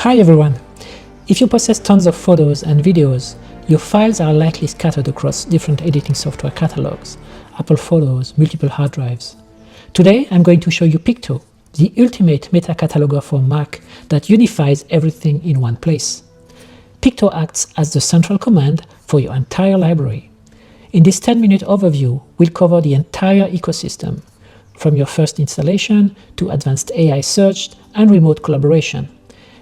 Hi everyone! If you possess tons of photos and videos, your files are likely scattered across different editing software catalogs, Apple Photos, multiple hard drives. Today I'm going to show you Peakto, the ultimate meta-cataloger for Mac that unifies everything in one place. Peakto acts as the central command for your entire library. In this 10-minute overview, we'll cover the entire ecosystem, from your first installation to advanced AI search and remote collaboration.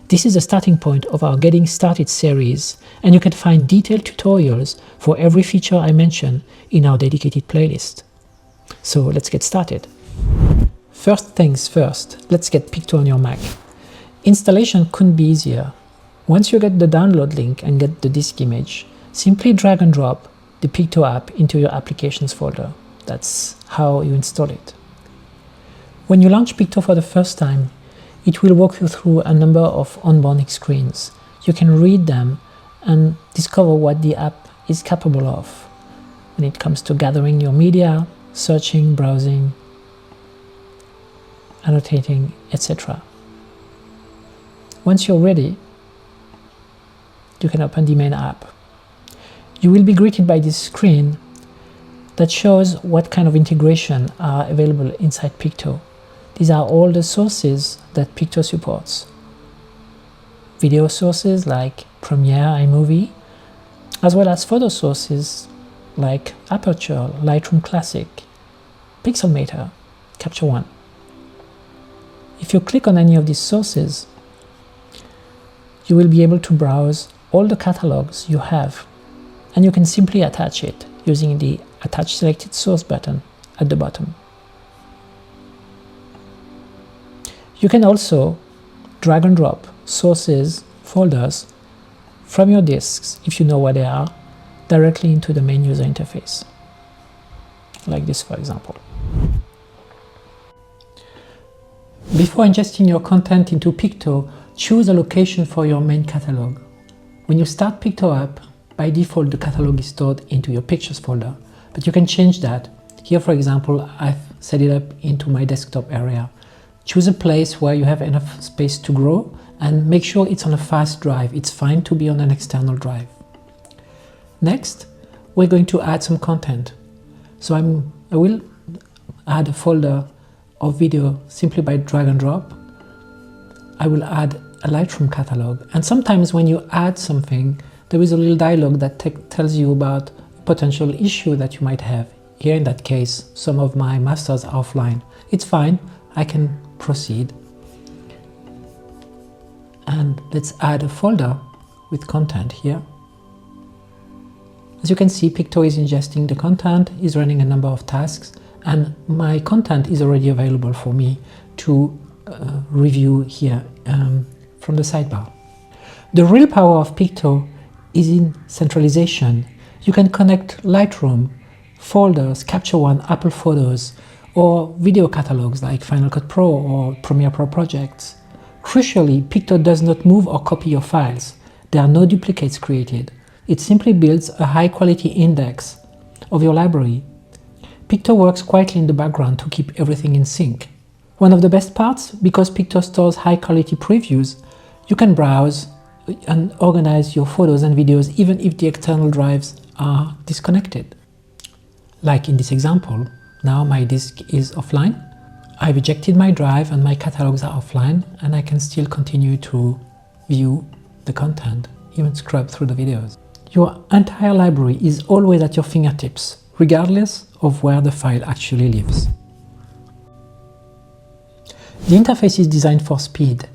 This is the starting point of our Getting Started series, and you can find detailed tutorials for every feature I mention in our dedicated playlist. So let's get started. First things first, let's get Peakto on your Mac. Installation couldn't be easier. Once you get the download link and get the disk image, simply drag and drop the Peakto app into your applications folder. That's how you install it. When you launch Peakto for the first time, it will walk you through a number of onboarding screens. You can read them and discover what the app is capable of when it comes to gathering your media, searching, browsing, annotating, etc. Once you're ready, you can open the main app. You will be greeted by this screen that shows what kind of integration are available inside Peakto. These are all the sources that Peakto supports. Video sources like Premiere, iMovie, as well as photo sources like Aperture, Lightroom Classic, Pixelmator, Capture One. If you click on any of these sources, you will be able to browse all the catalogs you have, and you can simply attach it using the Attach Selected Source button at the bottom. You can also drag and drop sources, folders from your disks, if you know where they are, directly into the main user interface. Like this, for example. Before ingesting your content into Peakto, choose a location for your main catalog. When you start Peakto app, by default the catalog is stored into your pictures folder, but you can change that. Here, for example, I've set it up into my desktop area. Choose a place where you have enough space to grow and make sure it's on a fast drive. It's fine to be on an external drive. Next, we're going to add some content. So I will add a folder of video simply by drag and drop. I will add a Lightroom catalog, and sometimes when you add something, there is a little dialog that tells you about a potential issue that you might have. Here in that case, some of my masters are offline. It's fine, I can proceed. And let's add a folder with content here. As you can see, Peakto is ingesting the content, is running a number of tasks, and my content is already available for me to review here from the sidebar. The real power of Peakto is in centralization. You can connect Lightroom, folders, Capture One, Apple Photos, or video catalogs like Final Cut Pro or Premiere Pro projects. Crucially, Peakto does not move or copy your files. There are no duplicates created. It simply builds a high-quality index of your library. Peakto works quietly in the background to keep everything in sync. One of the best parts, because Peakto stores high-quality previews, you can browse and organize your photos and videos even if the external drives are disconnected. Like in this example, now my disk is offline. I've ejected my drive and my catalogs are offline, and I can still continue to view the content, even scrub through the videos. Your entire library is always at your fingertips, regardless of where the file actually lives. The interface is designed for speed.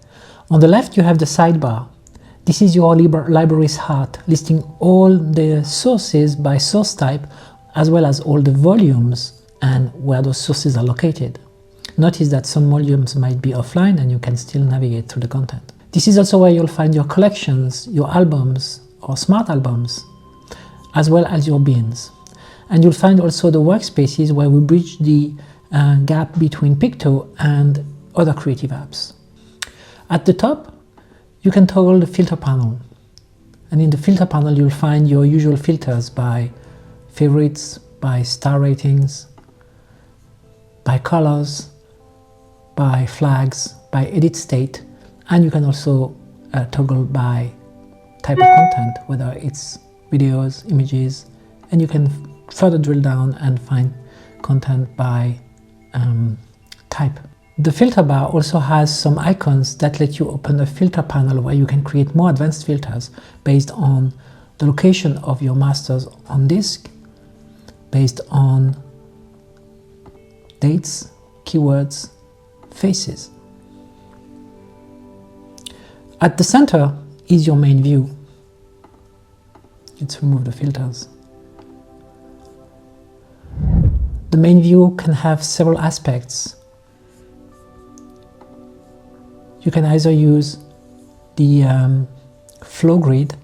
On the left you have the sidebar. This is your library's heart, listing all the sources by source type, as well as all the volumes and where those sources are located. Notice that some volumes might be offline and you can still navigate through the content. This is also where you'll find your collections, your albums or smart albums, as well as your bins. And you'll find also the workspaces where we bridge the gap between Peakto and other creative apps. At the top, you can toggle the filter panel. And in the filter panel, you'll find your usual filters by favorites, by star ratings, by colors, by flags, by edit state, and you can also toggle by type of content, whether it's videos, images, and you can further drill down and find content by type. The filter bar also has some icons that let you open a filter panel where you can create more advanced filters based on the location of your masters on disk, based on dates, keywords, faces. At the center is your main view. Let's remove the filters. The main view can have several aspects. You can either use the flow grid.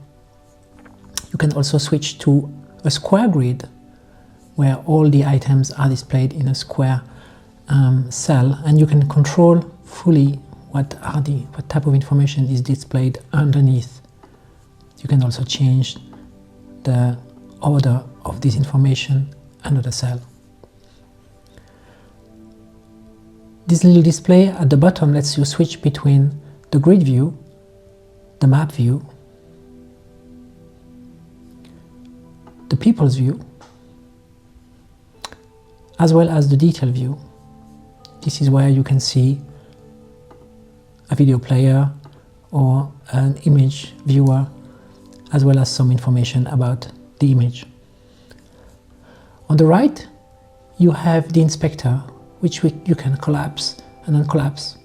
You can also switch to a square grid where all the items are displayed in a square cell, and you can control fully what type of information is displayed underneath. You can also change the order of this information under the cell. This little display at the bottom lets you switch between the grid view, the map view, the people's view, as well as the detail view. This is where you can see a video player or an image viewer, as well as some information about the image. On the right, you have the inspector, which you can collapse and uncollapse.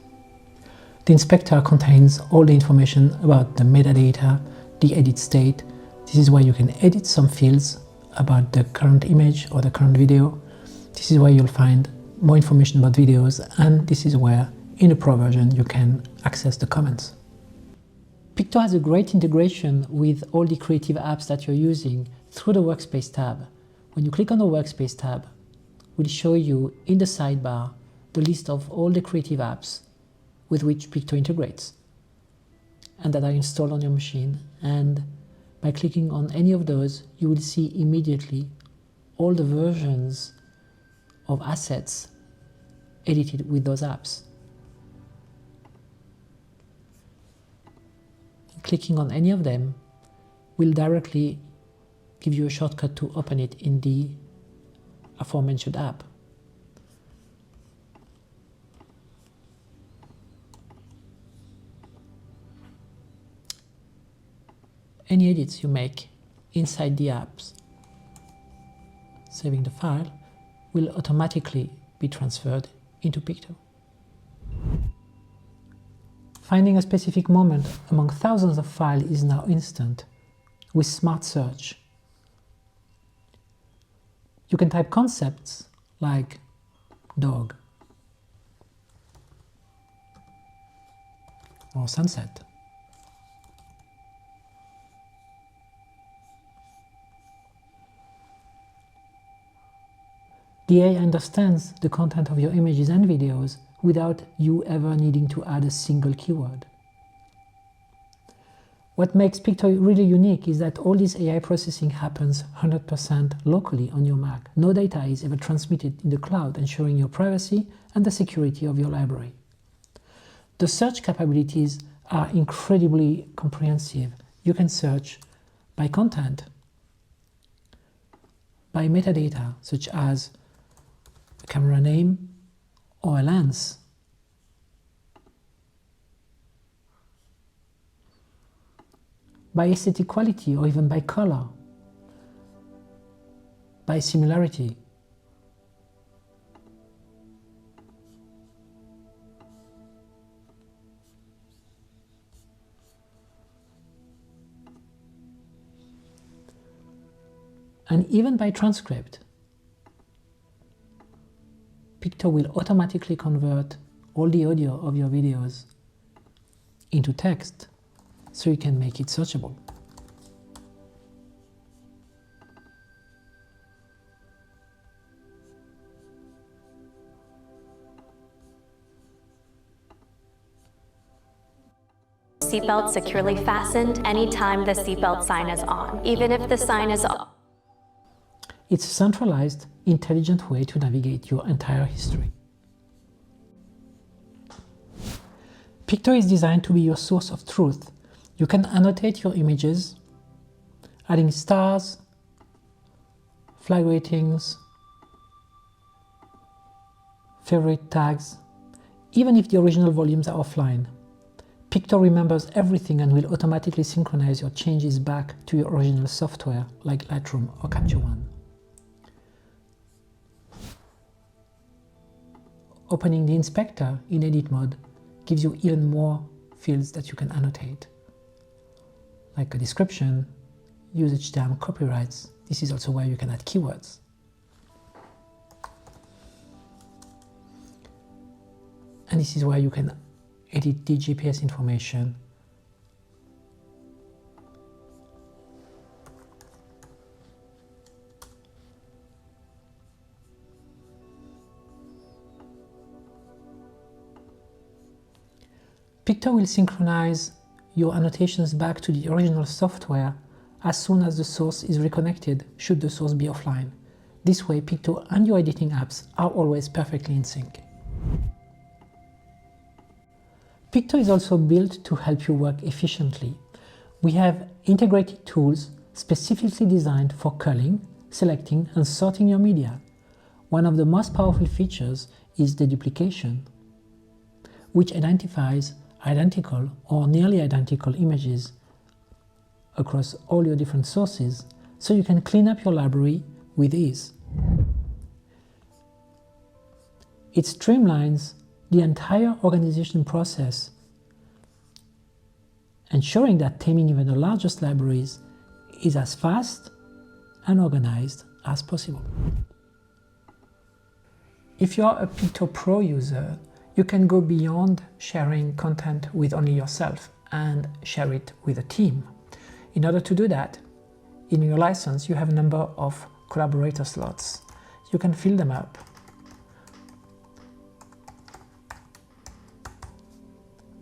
The inspector contains all the information about the metadata, the edit state. This is where you can edit some fields about the current image or the current video. This is where you'll find more information about videos, and this is where, in a pro version, you can access the comments. Peakto has a great integration with all the creative apps that you're using through the Workspace tab. When you click on the Workspace tab, it will show you in the sidebar the list of all the creative apps with which Peakto integrates and that are installed on your machine. And by clicking on any of those, you will see immediately all the versions of assets edited with those apps. Clicking on any of them will directly give you a shortcut to open it in the aforementioned app. Any edits you make inside the apps, saving the file, will automatically be transferred into Peakto. Finding a specific moment among thousands of files is now instant with Smart Search. You can type concepts like dog or sunset. The AI understands the content of your images and videos without you ever needing to add a single keyword. What makes Peakto really unique is that all this AI processing happens 100% locally on your Mac. No data is ever transmitted in the cloud, ensuring your privacy and the security of your library. The search capabilities are incredibly comprehensive. You can search by content, by metadata such as a camera name or a lens, by aesthetic quality or even by color, by similarity. And even by transcript. Peakto will automatically convert all the audio of your videos into text, so you can make it searchable. Seatbelt securely fastened anytime the seatbelt sign is on, even if the sign is off. It's a centralized, intelligent way to navigate your entire history. Peakto is designed to be your source of truth, You can annotate your images, adding stars, flag ratings, favorite tags, even if the original volumes are offline. Peakto remembers everything and will automatically synchronize your changes back to your original software like Lightroom or Capture One. Opening the inspector in edit mode gives you even more fields that you can annotate, like a description, usage term, copyrights. This is also where you can add keywords. And this is where you can edit the GPS information. Peakto will synchronize your annotations back to the original software as soon as the source is reconnected, should the source be offline. This way, Peakto and your editing apps are always perfectly in sync. Peakto is also built to help you work efficiently. We have integrated tools specifically designed for culling, selecting, and sorting your media. One of the most powerful features is deduplication, which identifies identical or nearly identical images across all your different sources, so you can clean up your library with ease. It streamlines the entire organization process, ensuring that taming even the largest libraries is as fast and organized as possible. If you are a Peakto Pro user, you can go beyond sharing content with only yourself and share it with a team. In order to do that, in your license you have a number of collaborator slots. You can fill them up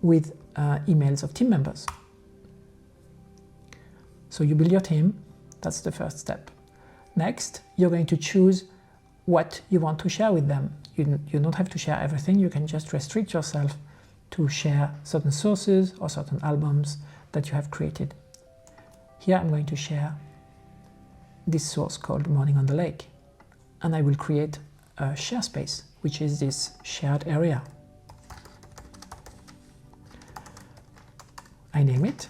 with emails of team members. So you build your team, that's the first step. Next, you're going to choose what you want to share with them. You don't have to share everything, you can just restrict yourself to share certain sources or certain albums that you have created. Here I'm going to share this source called Morning on the Lake, and I will create a share space, which is this shared area. I name it,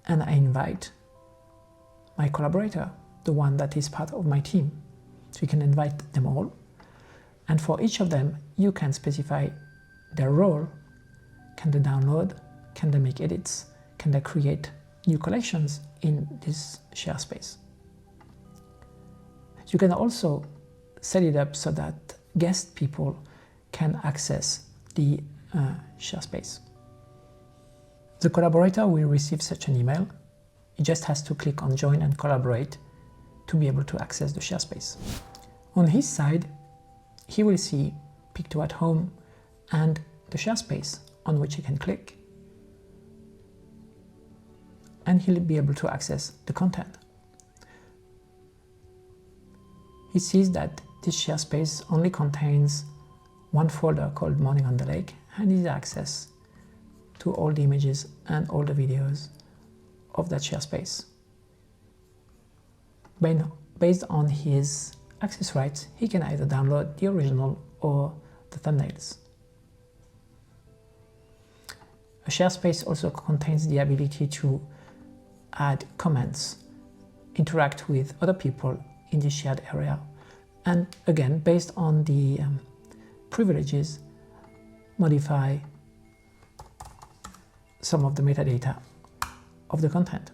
and I invite my collaborator, the one that is part of my team. So you can invite them all, and for each of them you can specify their role. Can they download? Can they make edits? Can they create new collections in this share space? You can also set it up so that guest people can access the share space. The collaborator will receive such an email. He just has to click on Join and Collaborate to be able to access the share space. On his side, he will see Peakto at Home and the share space on which he can click, and he'll be able to access the content. He sees that this share space only contains one folder called Morning on the Lake, and he has access to all the images and all the videos of that share space. Based on his access rights, he can either download the original or the thumbnails. A share space also contains the ability to add comments, interact with other people in the shared area, and again, based on the privileges, modify some of the metadata of the content.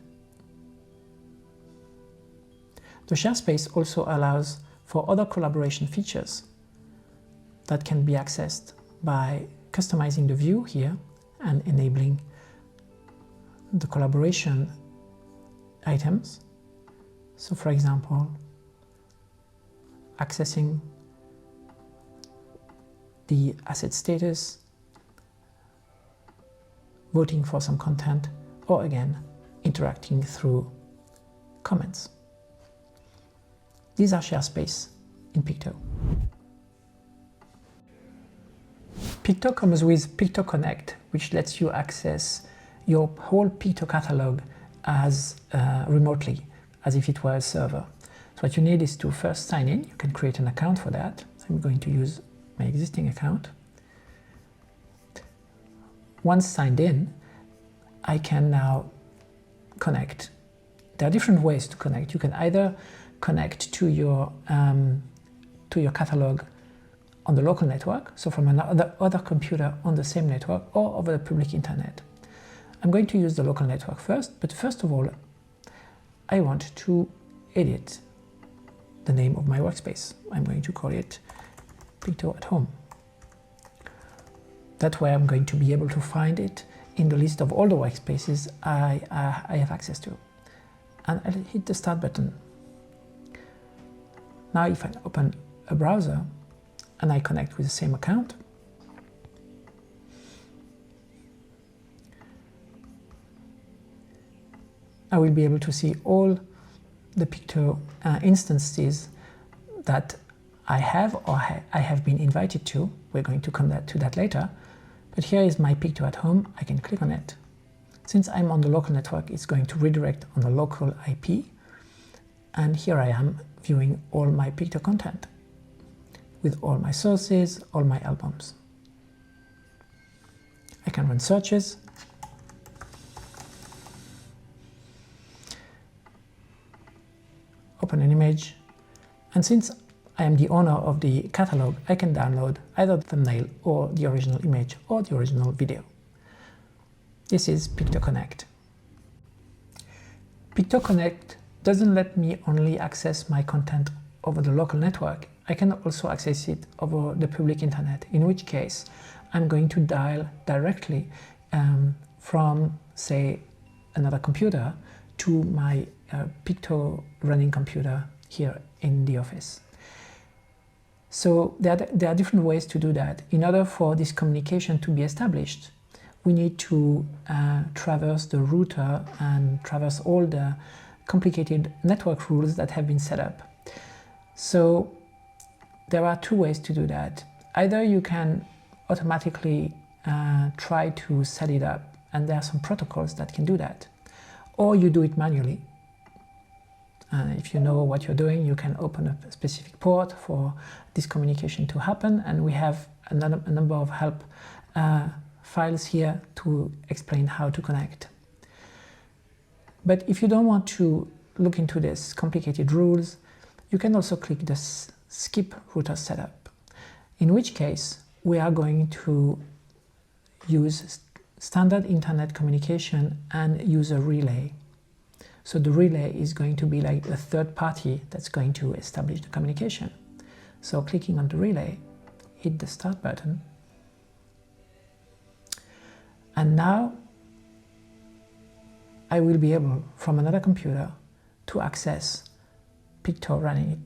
The share space also allows for other collaboration features that can be accessed by customizing the view here and enabling the collaboration items. So for example, accessing the asset status, voting for some content, or again, interacting through comments. These are share space in Peakto. Peakto comes with Peakto Connect, which lets you access your whole Peakto catalog as remotely, as if it were a server. So what you need is to first sign in. You can create an account for that. I'm going to use my existing account. Once signed in, I can now connect. There are different ways to connect. You can either connect to your catalog on the local network, so from another computer on the same network, or over the public internet. I'm going to use the local network first, but first of all, I want to edit the name of my workspace. I'm going to call it Peakto at Home. That way I'm going to be able to find it in the list of all the workspaces I have access to. And I'll hit the Start button. Now if I open a browser and I connect with the same account, I will be able to see all the Peakto instances that I have or I have been invited to. We're going to come to that later. But here is my Peakto at Home. I can click on it. Since I'm on the local network, it's going to redirect on the local IP. And here I am viewing all my Peakto content with all my sources, all my albums. I can run searches. Open an image. And since I am the owner of the catalog, I can download either the thumbnail or the original image or the original video. This is Peakto Connect. Peakto Connect doesn't let me only access my content over the local network. I can also access it over the public internet, in which case I'm going to dial directly from, say, another computer to my Peakto running computer here in the office. So there are different ways to do that. In order for this communication to be established, we need to traverse the router and traverse all the complicated network rules that have been set up. So there are two ways to do that. Either you can automatically try to set it up, and there are some protocols that can do that, or you do it manually. If you know what you're doing, you can open a specific port for this communication to happen, and we have a number of help files here to explain how to connect. But if you don't want to look into these complicated rules, you can also click the Skip Router Setup, in which case we are going to use standard internet communication and use a relay. So the relay is going to be like a third party that's going to establish the communication. So clicking on the relay, hit the Start button. And now I will be able, from another computer, to access Peakto running it.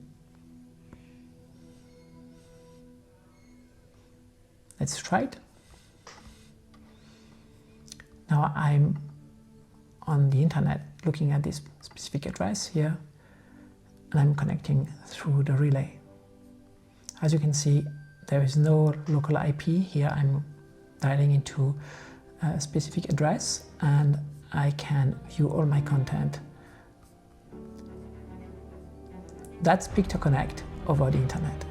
Let's try it. Now I'm on the internet looking at this specific address here, and I'm connecting through the relay. As you can see, there is no local IP here. I'm dialing into a specific address, and I can view all my content. That's Peakto Connect over the internet.